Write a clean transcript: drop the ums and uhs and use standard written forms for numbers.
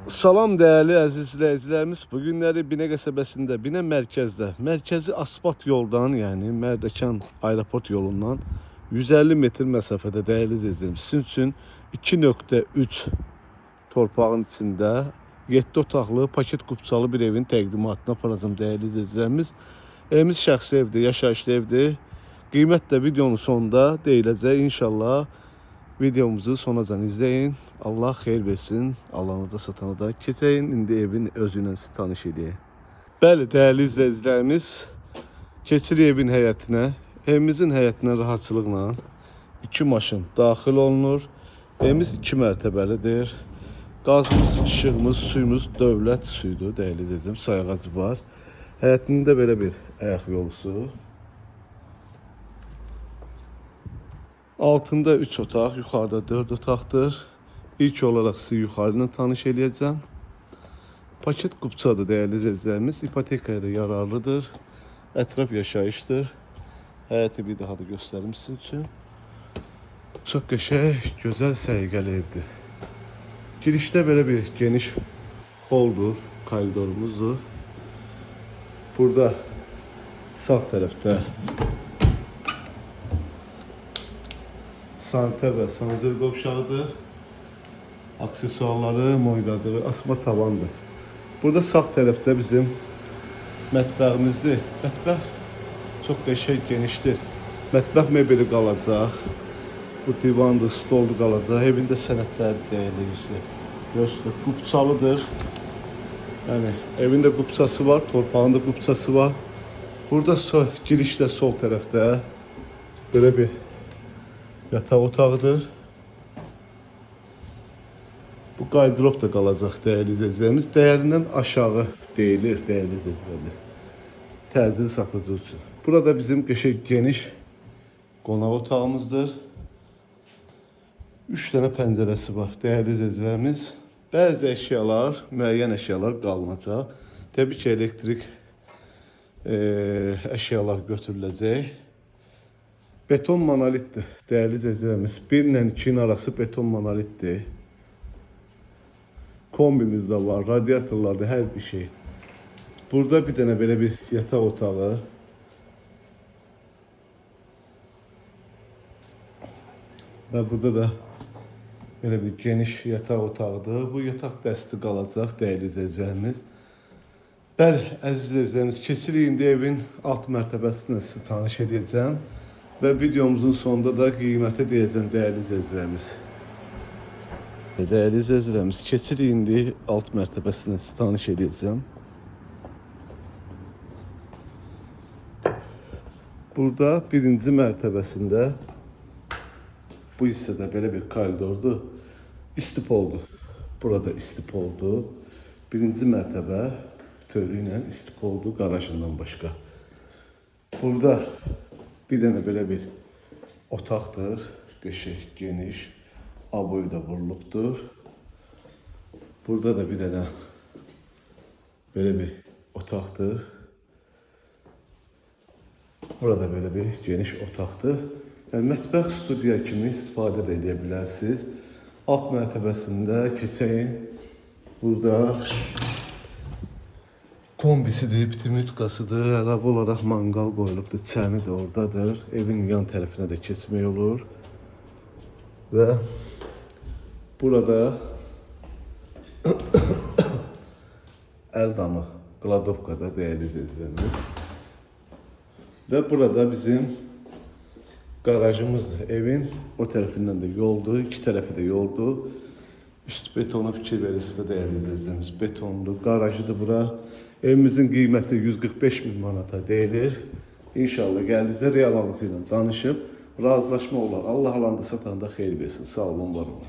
Salam değerli əziz izləyicilərimiz. Bu günləri Binə qəsəbəsində, Binə mərkəzdə, mərkəzi asfalt yoldan, yəni Mərdəkan aeroport yolundan 150 metr məsafədə değerli izləyicilərimiz. Sizin üçün 2.3 torpağın içində 7 otaqlı paket qupçalı bir evin təqdimatına aparacağım değerli izləyicilərimiz. Evimiz şəxsi evdir, yaşayışlı evdir. Qiymət də videonun sonunda deyiləcək inşallah. Videomuzu sonacan izleyin. Allah xeyir versin. Allah'ını da satanı da keçəyin. İndi evin özüyle tanış edeyim. Bəli, değerli izləyicilərimiz, keçirik evin həyətinə. Evimizin həyətinə rahatçılıqla 2 maşın daxil olunur. Evimiz 2 mərtəbəlidir. Qazımız, işığımız, suyumuz dövlət suyudur. Değerli izləyicilərimiz, sayğacı var. Həyətində belə bir ayaq yolusu. Altında 3 otaq, yuxarıda 4 otaqdır. İlk olarak sizi yuxarıdan tanış edəcəm. Paket qupçadır değerli izləyicilərimiz. İpotekaya da yararlıdır. Ətraf yaşayışdır. Həyəti bir daha da göstərim sizin üçün. Çox qəşəng, gözəl, səliqəli evdir. Girişdə belə bir geniş holdur, koridorumuzdur. Burada sağ tərəfdə saniter ve sanitör qovşağıdır. Aksesuarları, moydadır, asma tavandır. Burada sağ tərəfdə bizim mətbəximizdir. Mətbəx çox qəşəng, genişdir. Mətbəx mebeli qalacaq. Bu divandır, stoldur qalacaq. Evində sənədlər değerli yüzü. Qupçalıdır. Yəni evində qupçası var, torpağında qupçası var. Burada girişdə sol tərəfdə böyle bir yatak otağıdır. Bu qaydırop da qalacaq değerli izləyicilərimiz. Dəyərindən aşağı deyilir değerli izləyicilərimiz. Təcili satıcı üçün. Burada bizim qəşəng geniş qonaq otağımızdır. 3 tane pəncərəsi var değerli izləyicilərimiz. Bəzi əşyalar, müəyyən əşyalar qalınacaq. Təbii ki, elektrik əşyalar götürüləcək. Beton monolitdir değerli izləyicilərimiz. 1 ilə 2'nin arası beton monolitdir. Kombimiz de var, radyatorlarda her bir şey. Burada bir tane böyle bir yatak otağı. Ve burada da böyle bir geniş yatak otağıdır. Bu yatak dəsti qalacaq değerli izləyicilərimiz. Bəli, əziz izləyicilərimiz, keçirik indi evin alt mərtəbəsində sizi tanış edəcəm. Ve videomuzun sonunda da qiyməti deyəcəm değerli izləyicilərimiz. Değerli izləyicilərimiz, keçirik indi alt mərtəbəsində sizi tanış edəcəm. Burada birinci mərtəbəsində bu hissədə belə bir koridordur. İstipoldur. Burada istipoldur. Birinci mərtəbə bütövlüyü ilə istipoldur qarajından başqa. Burada bir dənə belə bir otaqdır. Qəşəng, geniş. Aboyu da vurulubdur. Burada da bir tane böyle bir otaqdır. Burada böyle bir geniş otaqdır. Yəni mətbəx studiya kimi istifadə də edə bilərsiniz. Alt mərtəbəsində keçəyin. Burada kombisidir, pitimutkasıdır. Əlavə olaraq mangal qoyulubdur. Çəni də oradadır. Evin yan tərəfinə də keçmək olur. Və burada Eldamı Kladovka'da değerli izləyicilərimiz. Ve burada bizim garajımızdır. Evin o tarafından da yoldu, iki tarafı da yoldu. Üst betonu fikir verirsiniz de değerli izləyicilərimiz. Betonlu, garajıdır bura. Evimizin qiyməti 145 bin manata deyilir. İnşallah gəldinizdə real alıcı ilə danışıb razılaşma olar. Allah alanda satanda xeyir versin. Sağ olun, var olun.